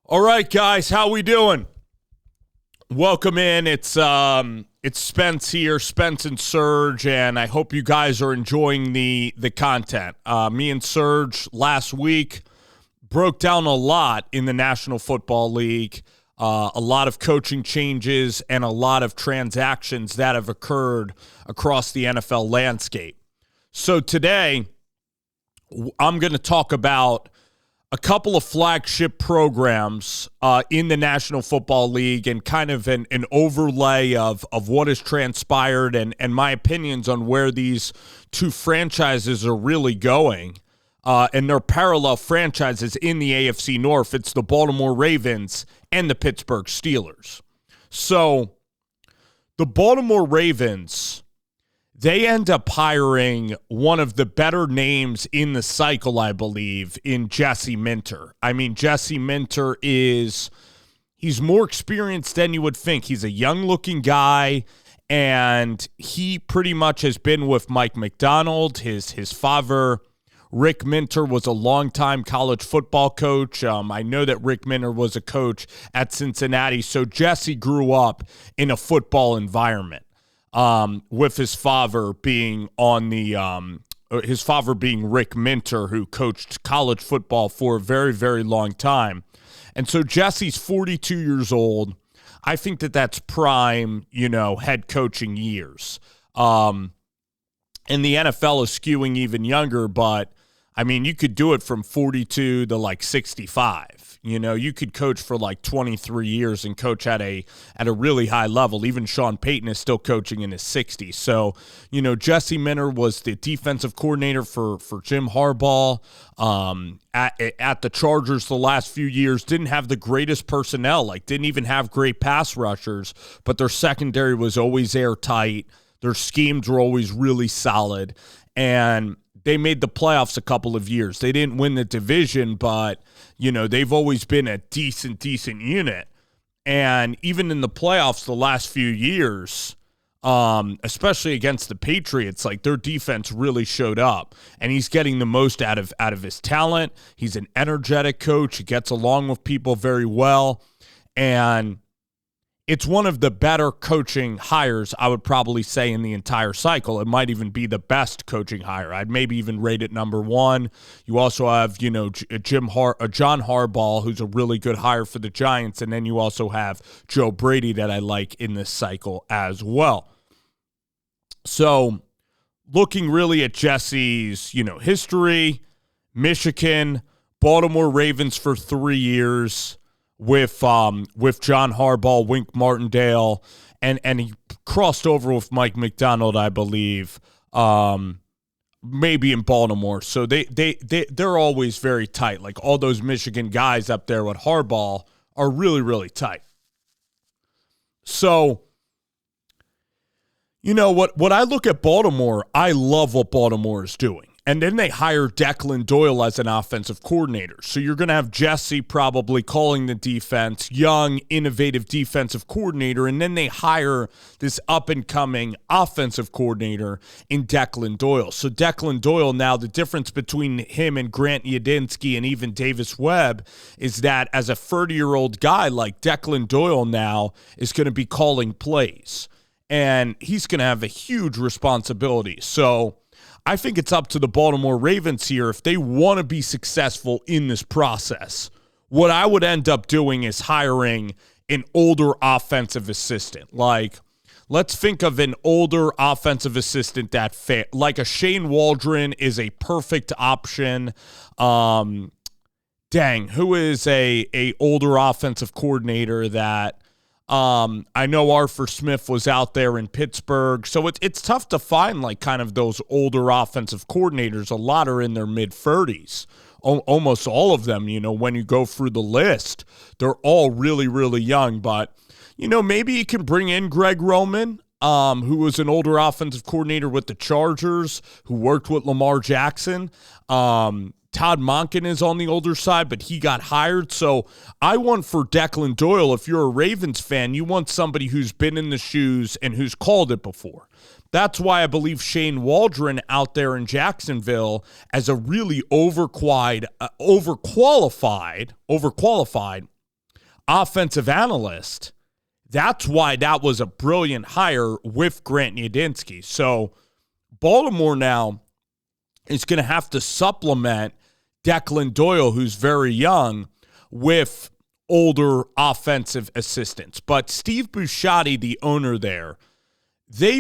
All right, guys, how we doing? Welcome in. It's Spence here, Spence and Serge, and I hope you guys are enjoying the content. Me and Serge last week broke down a lot in the National Football League, a lot of coaching changes and a lot of transactions that have occurred across the NFL landscape. So today, I'm going to talk about a couple of flagship programs in the National Football League and kind of an overlay of what has transpired and my opinions on where these two franchises are really going. And their parallel franchises in the AFC North. It's the Baltimore Ravens and the Pittsburgh Steelers. So the Baltimore Ravens, they end up hiring one of the better names in the cycle, I believe, in Jesse Minter. I mean, Jesse Minter he's more experienced than you would think. He's a young-looking guy, and he pretty much has been with Mike Macdonald. His father, Rick Minter, was a longtime college football coach. I know that Rick Minter was a coach at Cincinnati, so Jesse grew up in a football environment. With his father being Rick Minter, who coached college football for a very, very long time. And so Jesse's 42 years old. I think that's prime, head coaching years. And the NFL is skewing even younger, but I mean, you could do it from 42 to like 65. You could coach for like 23 years and coach at a really high level. Even Sean Payton is still coaching in his 60s. So, Jesse Minter was the defensive coordinator for Jim Harbaugh at the Chargers the last few years. Didn't have the greatest personnel, didn't even have great pass rushers, but their secondary was always airtight. Their schemes were always really solid. And they made the playoffs a couple of years. They didn't win the division, but, they've always been a decent unit. And even in the playoffs the last few years, especially against the Patriots, their defense really showed up. And he's getting the most out of his talent. He's an energetic coach. He gets along with people very well. And it's one of the better coaching hires, I would probably say, in the entire cycle. It might even be the best coaching hire. I'd maybe even rate it number one. You also have, John Harbaugh, who's a really good hire for the Giants, and then you also have Joe Brady that I like in this cycle as well. So looking really at Jesse's, history, Michigan, Baltimore Ravens for 3 years, with John Harbaugh, Wink Martindale, and he crossed over with Mike Macdonald, I believe, maybe in Baltimore. So they're always very tight. All those Michigan guys up there with Harbaugh are really, really tight. So, what I look at Baltimore, I love what Baltimore is doing. And then they hire Declan Doyle as an offensive coordinator. So you're going to have Jesse probably calling the defense, young, innovative defensive coordinator, and then they hire this up-and-coming offensive coordinator in Declan Doyle. So Declan Doyle now, the difference between him and Grant Yadinsky and even Davis Webb is that as a 30-year-old guy like Declan Doyle now is going to be calling plays. And he's going to have a huge responsibility. So I think it's up to the Baltimore Ravens here if they want to be successful in this process. What I would end up doing is hiring an older offensive assistant. Let's think of an older offensive assistant that fit. Like a Shane Waldron is a perfect option. Who is a older offensive coordinator that I know Arthur Smith was out there in Pittsburgh, so it's tough to find kind of those older offensive coordinators. A lot are in their mid-30s. Almost all of them, when you go through the list, they're all really, really young. But, maybe you can bring in Greg Roman, who was an older offensive coordinator with the Chargers, who worked with Lamar Jackson. Todd Monken is on the older side, but he got hired. So I want for Declan Doyle, if you're a Ravens fan, you want somebody who's been in the shoes and who's called it before. That's why I believe Shane Waldron out there in Jacksonville as a really overqualified offensive analyst, that's why that was a brilliant hire with Grant Yudinski. So Baltimore now is going to have to supplement Declan Doyle, who's very young, with older offensive assistants. But Steve Bisciotti, the owner there, they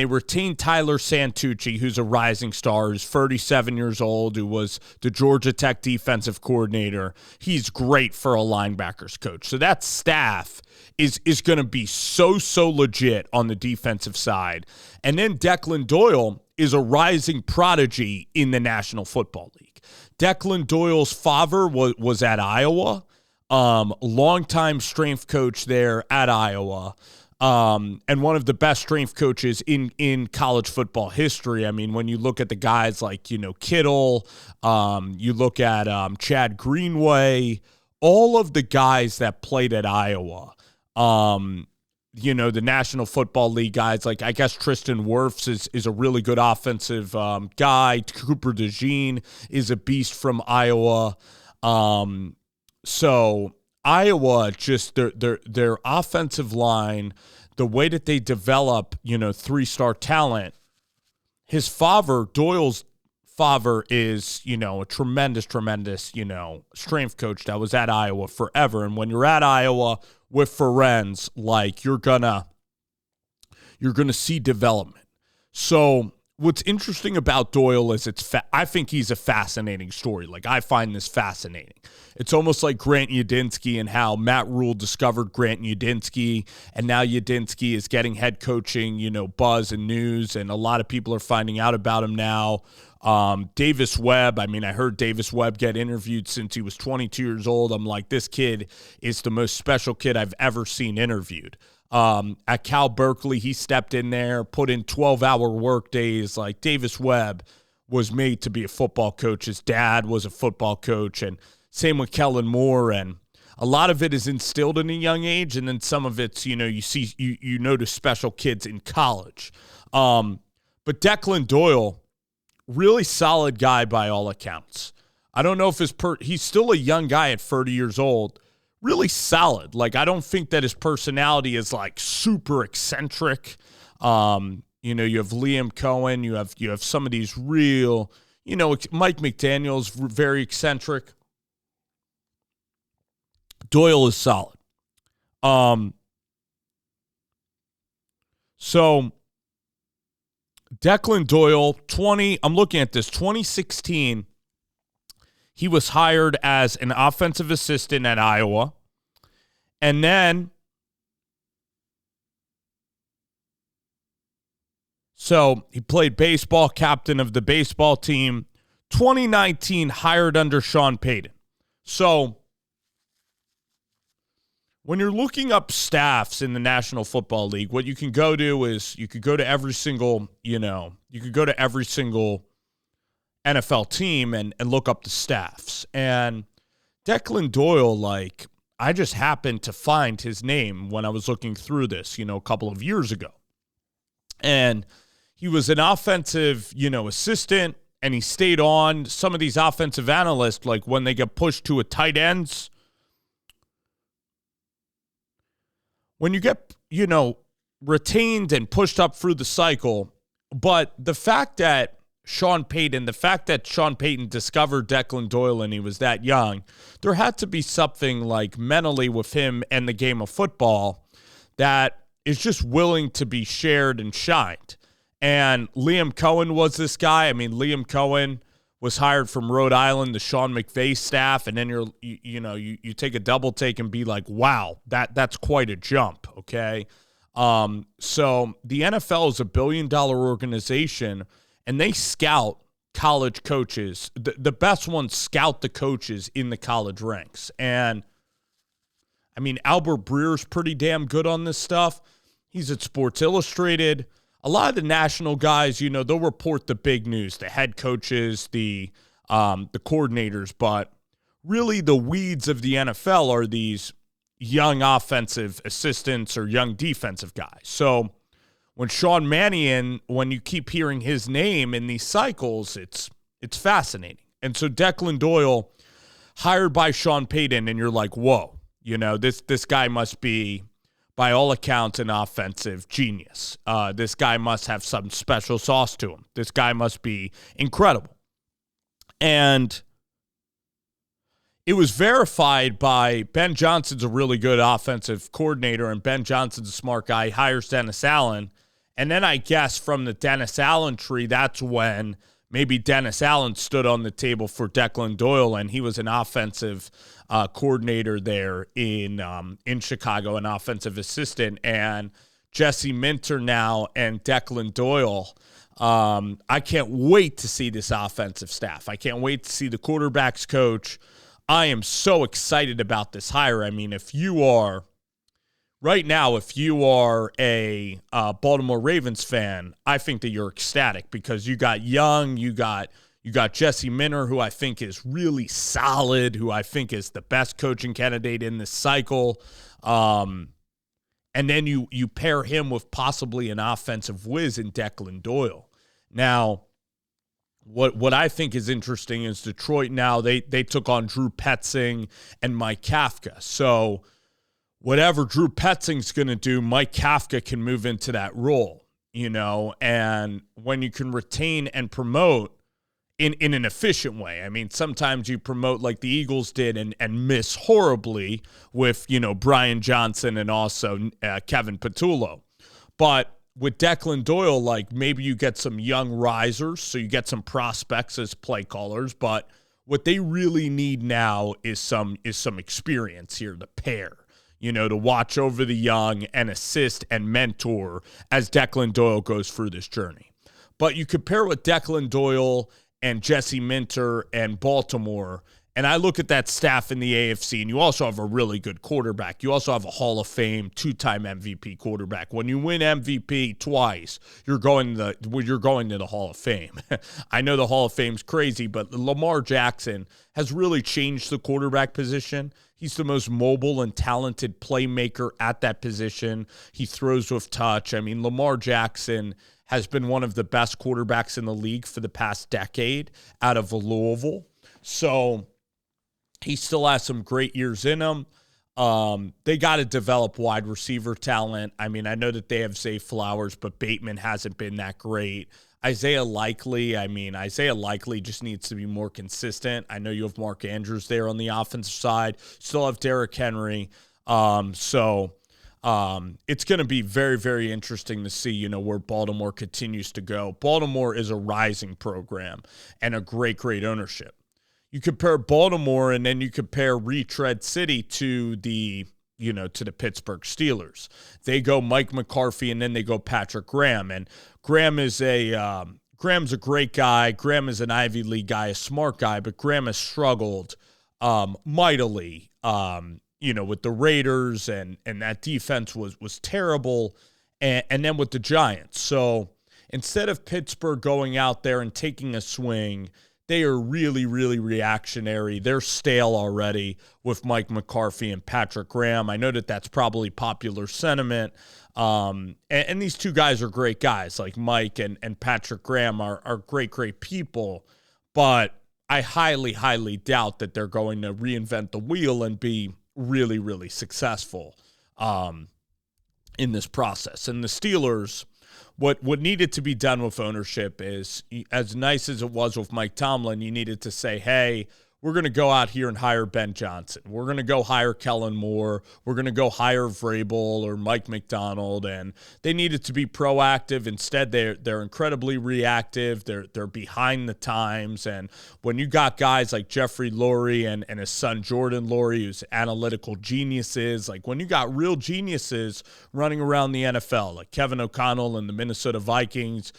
retained Tyler Santucci, who's a rising star, who's 37 years old, who was the Georgia Tech defensive coordinator. He's great for a linebackers coach. So that staff is going to be so legit on the defensive side. And then Declan Doyle is a rising prodigy in the National Football League. Declan Doyle's father was at Iowa, longtime strength coach there at Iowa. And one of the best strength coaches in college football history. I mean, when you look at the guys like, Kittle, you look at Chad Greenway, all of the guys that played at Iowa, the National Football League guys, like I guess Tristan Wirfs is a really good offensive guy. Cooper DeJean is a beast from Iowa. So Iowa, just their offensive line, the way that they develop, 3-star talent. His father, Doyle's father, is, a tremendous, strength coach that was at Iowa forever. And when you're at Iowa with Ferenz, like you're gonna see development. So what's interesting about Doyle is I think he's a fascinating story. Like, I find this fascinating. It's almost like Grant Yudinski and how Matt Rule discovered Grant Yudinski, and now Yudinski is getting head coaching, buzz and news, and a lot of people are finding out about him now. Davis Webb, I heard Davis Webb get interviewed since he was 22 years old. I'm like, this kid is the most special kid I've ever seen interviewed. At Cal Berkeley, he stepped in there, put in 12-hour work days. Like, Davis Webb was made to be a football coach. His dad was a football coach, and same with Kellen Moore. And a lot of it is instilled in a young age, and then some of it's, you notice special kids in college. But Declan Doyle, really solid guy by all accounts. I don't know if he's still a young guy at 30 years old. Really solid. Like, I don't think that his personality is like super eccentric. You have Liam Cohen. You have some of these real, Mike McDaniel's very eccentric. Doyle is solid. So Declan Doyle, I'm looking at this, 2016, he was hired as an offensive assistant at Iowa. And then, so he played baseball, captain of the baseball team. 2019, hired under Sean Payton. So when you're looking up staffs in the National Football League, what you can go to is you could go to every single, NFL team and look up the staffs. And Declan Doyle, like, I just happened to find his name when I was looking through this, a couple of years ago. And he was an offensive, assistant, and he stayed on. Some of these offensive analysts, like when they get pushed to a tight ends, when you get, retained and pushed up through the cycle, but the fact that Sean Payton discovered Declan Doyle and he was that young, there had to be something like mentally with him and the game of football that is just willing to be shared and shined. And Liam Cohen was this guy. Liam Cohen was hired from Rhode Island, the Sean McVay staff, and then you take a double take and be like, wow, that's quite a jump, okay? So the NFL is a billion-dollar organization, and they scout college coaches. The best ones scout the coaches in the college ranks. And, Albert Breer's pretty damn good on this stuff. He's at Sports Illustrated. A lot of the national guys, they'll report the big news, the head coaches, the coordinators. But really the weeds of the NFL are these young offensive assistants or young defensive guys. So when Sean Mannion, when you keep hearing his name in these cycles, it's fascinating. And so Declan Doyle, hired by Sean Payton, and you're like, whoa, This guy must be, by all accounts, an offensive genius. This guy must have some special sauce to him. This guy must be incredible. And it was verified by Ben Johnson's a really good offensive coordinator, and Ben Johnson's a smart guy. He hires Dennis Allen. And then I guess from the Dennis Allen tree, that's when maybe Dennis Allen stood on the table for Declan Doyle, and he was an offensive coordinator there in Chicago, an offensive assistant. And Jesse Minter now and Declan Doyle, I can't wait to see this offensive staff. I can't wait to see the quarterbacks coach. I am so excited about this hire. I mean, if you are a Baltimore Ravens fan, I think that you're ecstatic because you got Young, you got Jesse Minter, who I think is really solid, who I think is the best coaching candidate in this cycle. And then you pair him with possibly an offensive whiz in Declan Doyle. Now, what I think is interesting is Detroit now, they took on Drew Petzing and Mike Kafka. So whatever Drew Petzing's going to do, Mike Kafka can move into that role, and when you can retain and promote in an efficient way. I mean, sometimes you promote like the Eagles did and miss horribly with, Brian Johnson and also Kevin Patullo. But with Declan Doyle, like maybe you get some young risers, so you get some prospects as play callers, but what they really need now is some experience here, the pair, to watch over the young and assist and mentor as Declan Doyle goes through this journey. But you compare with Declan Doyle and Jesse Minter and Baltimore, and I look at that staff in the AFC, and you also have a really good quarterback. You also have a Hall of Fame, 2-time MVP quarterback. When you win MVP twice, you're going to the Hall of Fame. I know the Hall of Fame's crazy, but Lamar Jackson has really changed the quarterback position. He's the most mobile and talented playmaker at that position. He throws with touch. I mean, Lamar Jackson has been one of the best quarterbacks in the league for the past decade out of Louisville. So he still has some great years in him. They got to develop wide receiver talent. I mean, I know that they have Zay Flowers, but Bateman hasn't been that great. Isaiah Likely just needs to be more consistent. I know you have Mark Andrews there on the offensive side. Still have Derrick Henry. So it's going to be very, very interesting to see, where Baltimore continues to go. Baltimore is a rising program and a great, great ownership. You compare Baltimore and then you compare Retread City to the Pittsburgh Steelers. They go Mike McCarthy and then they go Patrick Graham. And Graham's a great guy. Graham is an Ivy League guy, a smart guy, but Graham has struggled mightily, with the Raiders and that defense was terrible. And then with the Giants. So instead of Pittsburgh going out there and taking a swing, they are really, really reactionary. They're stale already with Mike McCarthy and Patrick Graham. I know that that's probably popular sentiment. And these two guys are great guys. Like Mike and Patrick Graham are great, great people. But I highly, highly doubt that they're going to reinvent the wheel and be really, really successful in this process. And the Steelers, what needed to be done with ownership is, as nice as it was with Mike Tomlin, you needed to say, hey, we're going to go out here and hire Ben Johnson. We're going to go hire Kellen Moore. We're going to go hire Vrabel or Mike McDonald. And they needed to be proactive. Instead, they're incredibly reactive. They're behind the times. And when you got guys like Jeffrey Lurie and his son Jordan Lurie, who's analytical geniuses, like when you got real geniuses running around the NFL, like Kevin O'Connell and the Minnesota Vikings,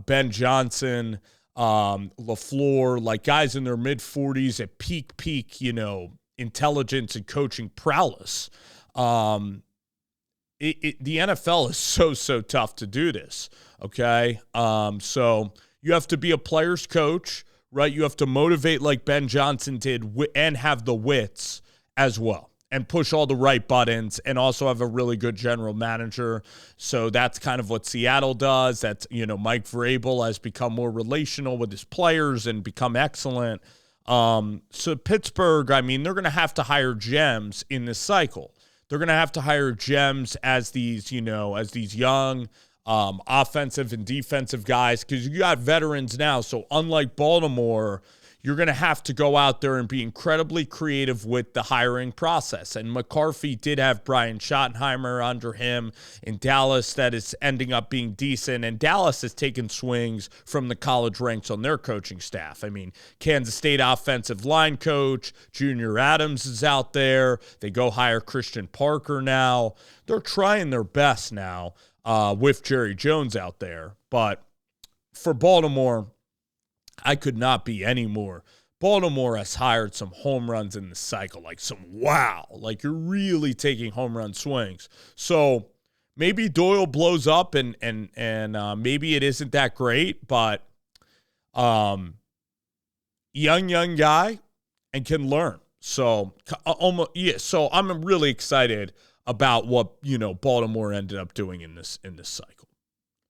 Ben Johnson, LaFleur, like guys in their mid-40s at peak, intelligence and coaching prowess. The NFL is so tough to do this, okay? So you have to be a player's coach, right? You have to motivate like Ben Johnson did and have the wits as well and push all the right buttons and also have a really good general manager. So that's kind of what Seattle does. That's, Mike Vrabel has become more relational with his players and become excellent. So Pittsburgh, I mean, they're going to have to hire gems in this cycle. They're going to have to hire gems as these, as these young offensive and defensive guys, because you got veterans now. So unlike Baltimore, you're going to have to go out there and be incredibly creative with the hiring process. And McCarthy did have Brian Schottenheimer under him in Dallas that is ending up being decent. And Dallas has taken swings from the college ranks on their coaching staff. I mean, Kansas State offensive line coach Junior Adams is out there. They go hire Christian Parker now. They're trying their best now with Jerry Jones out there. But for Baltimore, I could not be any more. Baltimore has hired some home runs in the cycle, like like you're really taking home run swings. So maybe Doyle blows up and maybe it isn't that great, but young guy and can learn. So so I'm really excited about what Baltimore ended up doing in this cycle.